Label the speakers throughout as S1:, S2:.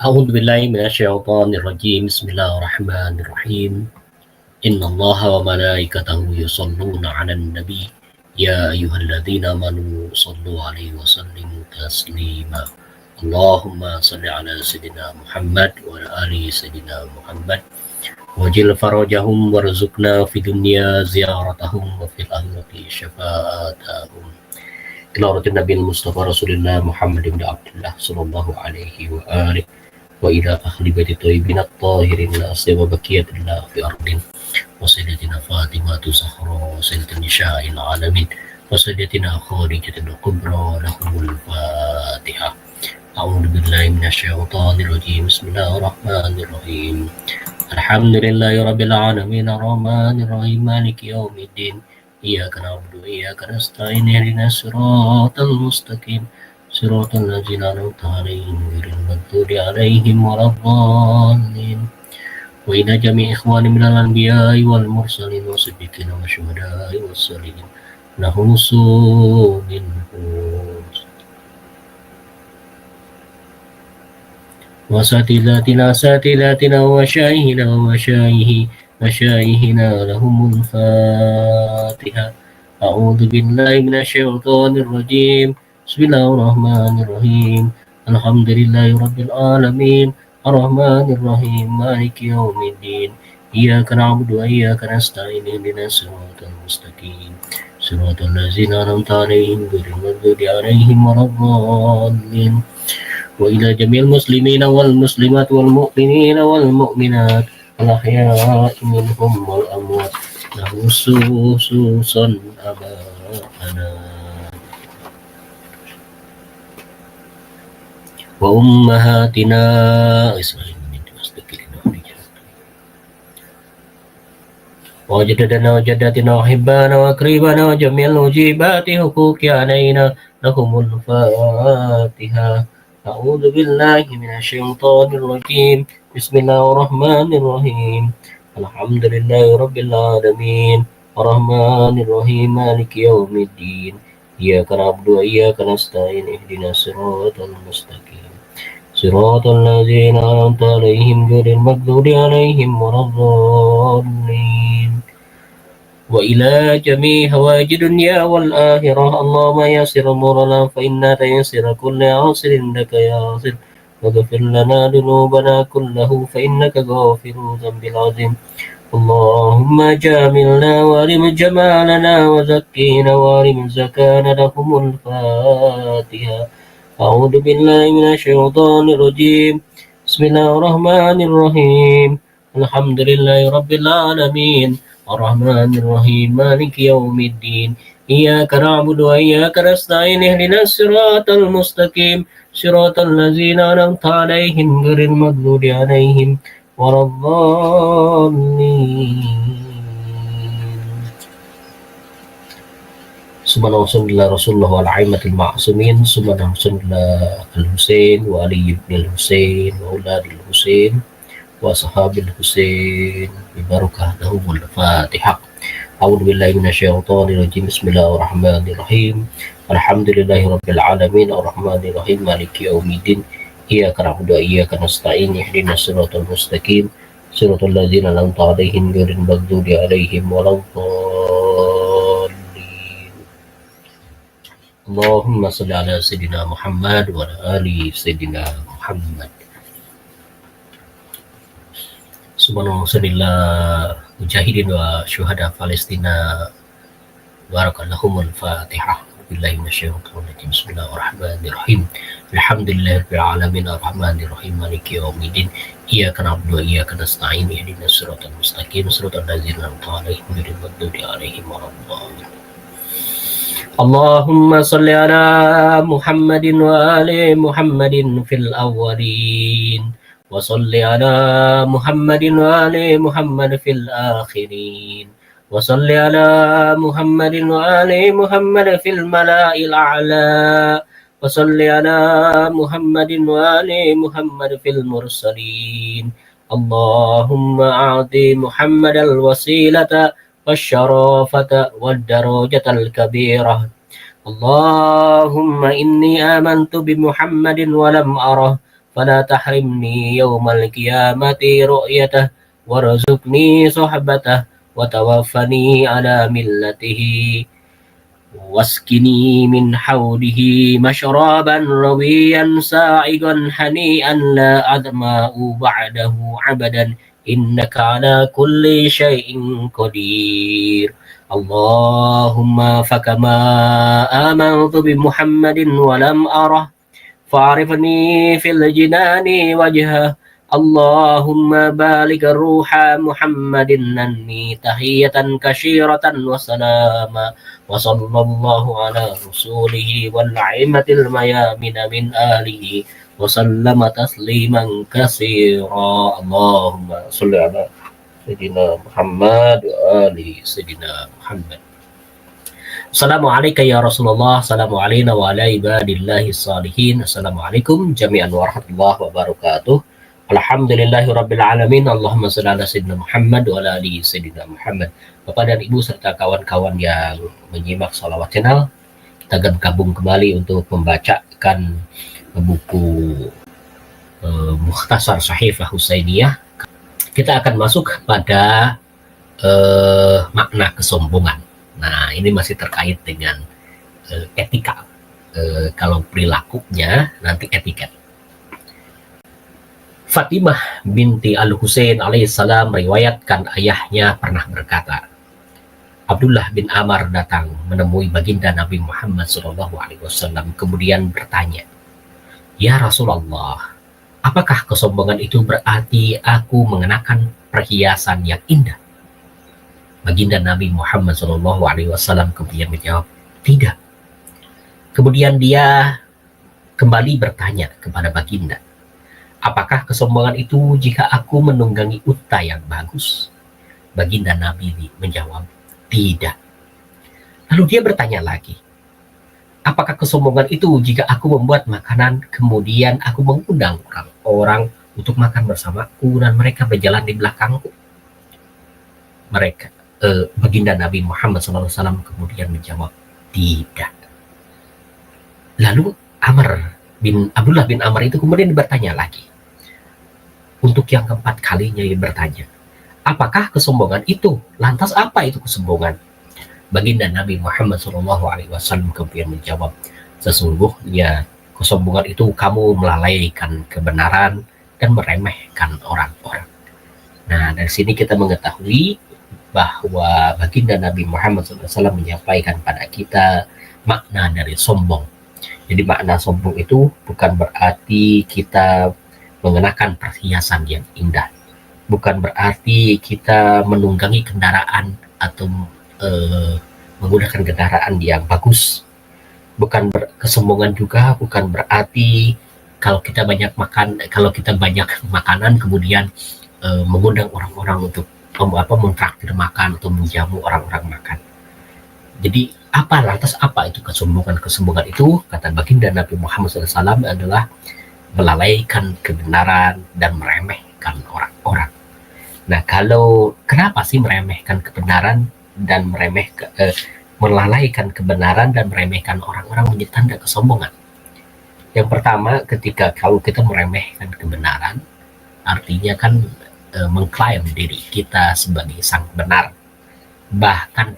S1: أعوذ بالله من الشيطان الرجيم بسم الله الرحمن الرحيم إن الله وملائكته يصلون على النبي يا أيها الذين آمنوا صلوا عليه وسلموا تسليما اللهم صل على سيدنا محمد وعلى آل سيدنا محمد وجل فرجهم وارزقنا في الدنيا زيارتهم وفي الآخرة شفاعتهم إلى النبي المصطفى رسول الله محمد بن عبد الله صلى الله عليه وآله وإلى أهل بيت الطيبين الطاهرين الأصل وبقية الله في أرض وسيدتنا فاطمة زهراء وسيدة نساء العالمين وسيدتنا خارجة الكبرى لهم الفاتحة أعوذ بالله من الشيطان الرجيم بسم الله الرحمن الرحيم الحمد لله رب العالمين الرحمن الرحيم مالك يوم الدين إياك نعبد وإياك نستعين اهدنا الصراط المستقيم صراط الذين أنعمت عليهم غير المغضوب عليهم ولا الضالين وإلى جميع إخواني من الأنبياء والمرسلين والصديقين والشهداء والصالحين لهم السوء النفوس وساتذاتنا ومشايخنا لهم الفاتحة أعوذ بالله من الشيطان الرجيم بسم الله الرحمن الرحيم الحمد لله رب العالمين الرحمن الرحيم مالك يوم الدين إياك نعبد وإياك نستعين اهدنا الصراط المستقيم صراط الذين أنعمت عليهم غير المغضوب عليهم ولا الضالين وإلى جميع المسلمين والمسلمات والمؤمنين والمؤمنات الأحياء منهم والأموات خصوصا أباءنا وأمهاتنا وجدتنا وجداتنا وأحبانا وأقربانا وجميع المجيبات حقوق علينا لهم الفاتحة أعوذ بالله من الشيطان الرجيم بسم الله الرحمن الرحيم الحمد لله رب العالمين الرحمن الرحيم مالك يوم الدين إياك نعبد وإياك نستعين اهدنا الصراط المستقيم صراط الذين أنعمت عليهم غير المغضوب عليهم ولا الضالين وإلى جميع هوائج الدنيا والآخرة اللهم يسر أمورنا فإنا تيسر كل عاصر لك يا عاصر واغفر لنا ذنوبنا كله فإنك غافر الذنب العظيم اللهم جاملنا وارم جمالنا وزكينا وارم زكانا لهم الفاتحة أعوذ بالله من الشيطان الرجيم بسم الله الرحمن الرحيم الحمد لله رب العالمين الرحمن الرحيم مالك يوم الدين إياك نعبد وإياك نستعين اهدنا الصراط المستقيم صراط الذين أنعمت عليهم غير المغضوب عليهم ولا الضالين Subhanallah Rasulullah wal aimatul ma'sumin Subhanallah al-Husain wa Ali ibn al-Husain wa auladil Husain wa sahabil Husain bi barakah lahumul Fatihah. A'udzu billahi minasyaitonir rajim. Bismillahirrahmanirrahim. Alhamdulillahi rabbil alamin arrahmanir rahim maliki yaumiddin. Iyyaka na'budu wa iyyaka nasta'in ihdinas siratal mustaqim siratal ladzina an'amta 'alaihim ghairil maghdubi 'alaihim waladdallin. Allahumma shalli ala sayyidina Muhammad wa ala ali sayyidina Muhammad. Subhanallah mujahidin wa syuhada Palestina barakallahumul Fatihah. Billahi minasyaitonir rajim. Bismillahirrahmanirrahim. Alhamdulillahirabbil alamin arrahmanir rahim maliki yaumiddin. Iyyaka na'budu wa iyyaka nasta'in ihdinas siratal mustaqim siratal ladzina an'amta 'alaihim ghairil maghdubi 'alaihim waladdallin. Allahumma salli ala Muhammadin wa ali Muhammadin fil awwalin wa salli ala Muhammadin wa ali Muhammad fil akhirin wa salli ala Muhammadin wa ali Muhammad fil mala'il a'la wa salli ala Muhammadin wa ali Muhammad fil mursalin. Allahumma a'ti Muhammad al-wasilata والشرافة والدرجة الكبيرة. اللهم إني آمنت بمحمد ولم أره فلا تحرمني يوم القيامة رؤيته وارزقني صحبته وتوفني على ملته واسقني من حوله مشرابا رويا سائغا هنيئا لا أظمأ بعده عبدا إنك على كل شيء قدير اللهم فكما آمنت بمحمد ولم أره فاعرفني في الجنان وجهه اللهم بارك روح محمد أني تحية كثيرة وسلاما وصلى الله على رسوله والأئمة الميامين من آله وسلم تسليما كثيرا اللهم صل على سيدنا محمد وآل سيدنا محمد. Assalamualaikum ya Rasulullah, assalamualaikum wa ala ibadillahi salihin, assalamualaikum jami'an warahmatullahi wabarakatuh. Alhamdulillahi rabbil alamin, Allahumma sholli ala sayyidina Muhammad wa ala ali sayyidina Muhammad. Bapak dan Ibu serta kawan-kawan yang menyimak Sholawat Channel, kita gabung kembali untuk membacakan buku Mukhtasar Sahifah Husainiyah. Kita akan masuk pada makna kesombongan. Nah, ini masih terkait dengan etika. Kalau perilakunya nanti etiket. Fatimah binti Al-Husain alaihissalam meriwayatkan ayahnya pernah berkata, Abdullah bin Amr datang menemui baginda Nabi Muhammad SAW kemudian bertanya, Ya Rasulullah, apakah kesombongan itu berarti aku mengenakan perhiasan yang indah? Baginda Nabi Muhammad SAW kemudian menjawab, tidak. Kemudian dia kembali bertanya kepada baginda, apakah kesombongan itu jika aku menunggangi unta yang bagus? Baginda Nabi menjawab, tidak. Lalu dia bertanya lagi, apakah kesombongan itu jika aku membuat makanan kemudian aku mengundang orang-orang untuk makan bersamaku dan mereka berjalan di belakangku? Baginda Nabi Muhammad SAW kemudian menjawab, tidak. Lalu Abdullah bin Amr itu kemudian bertanya lagi. Untuk yang keempat kalinya ia bertanya, apakah kesombongan itu? Lantas apa itu kesombongan? Baginda Nabi Muhammad SAW kemudian menjawab, sesungguhnya kesombongan itu kamu melalaikan kebenaran dan meremehkan orang-orang. Nah, dari sini kita mengetahui bahwa baginda Nabi Muhammad SAW menyampaikan pada kita makna dari sombong. Jadi makna sombong itu bukan berarti kita mengenakan perhiasan yang indah, bukan berarti kita menunggangi kendaraan atau menggunakan kendaraan yang bagus, bukan kesombongan juga bukan berarti kalau kita banyak makanan kemudian mengundang orang-orang untuk mentraktir makan atau menjamu orang-orang makan. Jadi lantas apa itu kesombongan? Kesombongan itu kata baginda Nabi Muhammad SAW adalah melalaikan kebenaran dan meremehkan orang-orang. Nah, kalau kenapa sih meremehkan kebenaran dan melalaikan kebenaran dan meremehkan orang-orang menjadi tanda kesombongan? Yang pertama, kalau kita meremehkan kebenaran, artinya kan mengklaim diri kita sebagai sang benar. Bahkan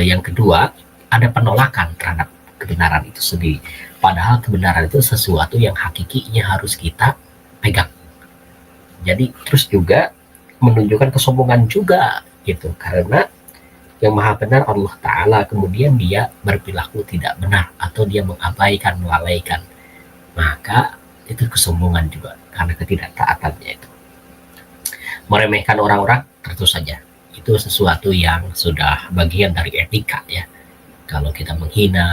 S1: yang kedua, ada penolakan terhadap kebenaran itu sendiri. Padahal kebenaran itu sesuatu yang hakikinya harus kita pegang. Jadi terus juga menunjukkan kesombongan juga gitu, karena yang maha benar Allah Ta'ala kemudian dia berperilaku tidak benar atau dia mengabaikan, melalaikan, maka itu kesombongan juga karena ketidaktaatannya itu. Meremehkan orang-orang tentu saja itu sesuatu yang sudah bagian dari etika ya. Kalau kita menghina,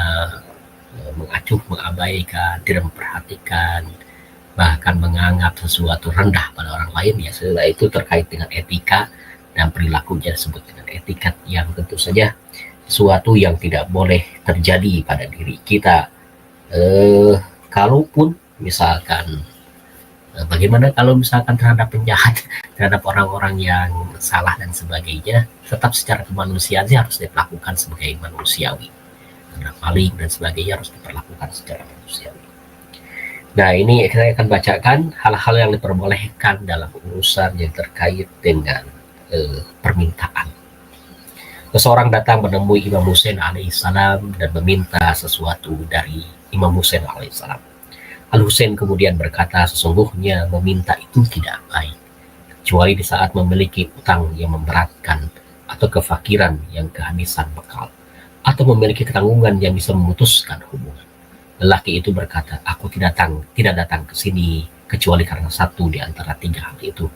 S1: mengacuh, mengabaikan, tidak memperhatikan, bahkan menganggap sesuatu rendah pada orang lain, ya sudah itu terkait dengan etika dan perilakunya disebut dengan etikat yang tentu saja sesuatu yang tidak boleh terjadi pada diri kita. Kalaupun misalkan bagaimana kalau misalkan terhadap penjahat, terhadap orang-orang yang salah dan sebagainya, tetap secara kemanusiaan harus diperlakukan sebagai manusiawi. Terhadap maling dan sebagainya harus diperlakukan secara manusiawi. Nah, ini saya akan bacakan hal-hal yang diperbolehkan dalam urusan yang terkait dengan permintaan. Seseorang datang menemui Imam Husain alaihissalam dan meminta sesuatu dari Imam Husain alaihissalam. Al-Husain kemudian berkata, sesungguhnya meminta itu tidak baik, kecuali di saat memiliki utang yang memberatkan, atau kefakiran yang kehabisan bekal, atau memiliki ketanggungan yang bisa memutuskan hubungan. Lelaki itu berkata, aku tidak datang ke sini kecuali karena satu di antara tiga hal itu.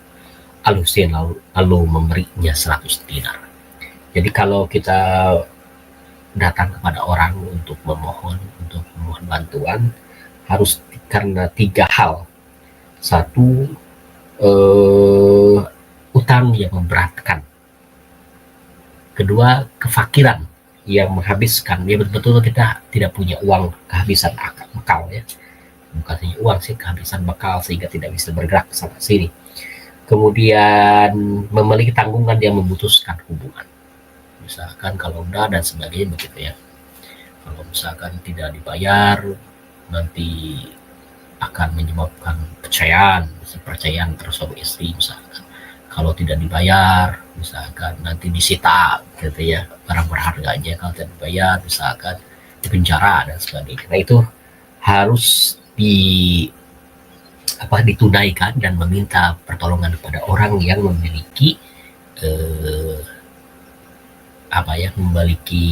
S1: Al-Husain lalu memberinya 100 dinar. Jadi kalau kita datang kepada orang untuk memohon bantuan, harus karena tiga hal. Satu, utang yang memberatkan. Kedua, kefakiran yang menghabiskan. Ya betul-betul kita tidak punya uang, kehabisan bekal ya. Bukan hanya uang sih, kehabisan bekal sehingga tidak bisa bergerak ke sana sini. Kemudian memiliki tanggungan yang memutuskan hubungan. Misalkan kalau udah dan sebagainya begitu ya. Kalau misalkan tidak dibayar, nanti akan menyebabkan kepercayaan terhadap suami istri misalkan. Kalau tidak dibayar, misalkan nanti disita gitu ya, barang berharganya. Kalau tidak dibayar, misalkan dipenjara dan sebagainya. Nah itu harus ditunaikan dan meminta pertolongan kepada orang yang memiliki memiliki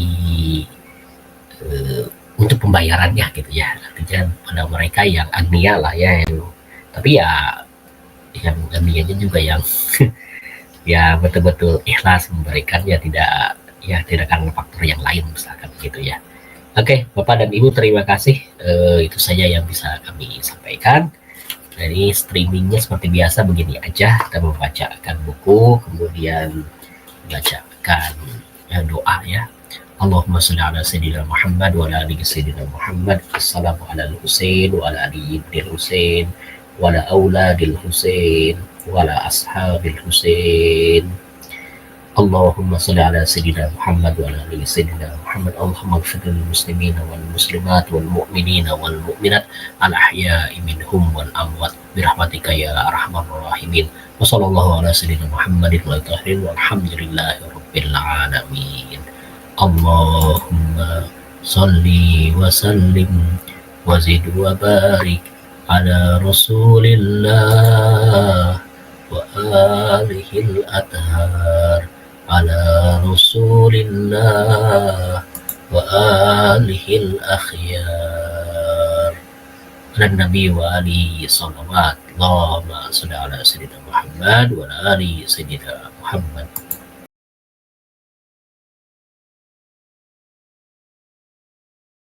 S1: untuk pembayarannya gitu ya. Artinya pada mereka yang agnia lah ya, tapi ya yang agnianya juga yang ya betul-betul ikhlas memberikannya, tidak karena faktor yang lain misalkan gitu ya. Oke, Bapak dan Ibu terima kasih. Itu saja yang bisa kami sampaikan. Jadi streamingnya seperti biasa begini aja, kita membacakan buku, kemudian bacakan doa ya. Allahumma sholli ala sayyidina Muhammad wa ala ali sayyidina Muhammad. Assalamu ala al-Husain wa ala ali ibnil Husain wa ala auladil Husain wa ala ashabil Husain. Allahumma sholli ala sayyidina Muhammad wa ala ali sayyidina Muhammad. Allahumma ighfir lil muslimina wal muslimat wal mu'minina wal mu'minat al ahya'i minhum wal amwat bi rahmatika ya arhamar rahimin. Wa sallallahu ala sayyidina Muhammadin wa alihi walhamdulillahi rabbil alamin. Allahumma sholli wa sallim wa zid wa barik ala rasulillah wa alihil athhar ala rasulillah wa alihil akhyar ala nabi wa alihi salawat. Allahumma sholli ala sayyidina Muhammad wa ala ali sayyidina Muhammad.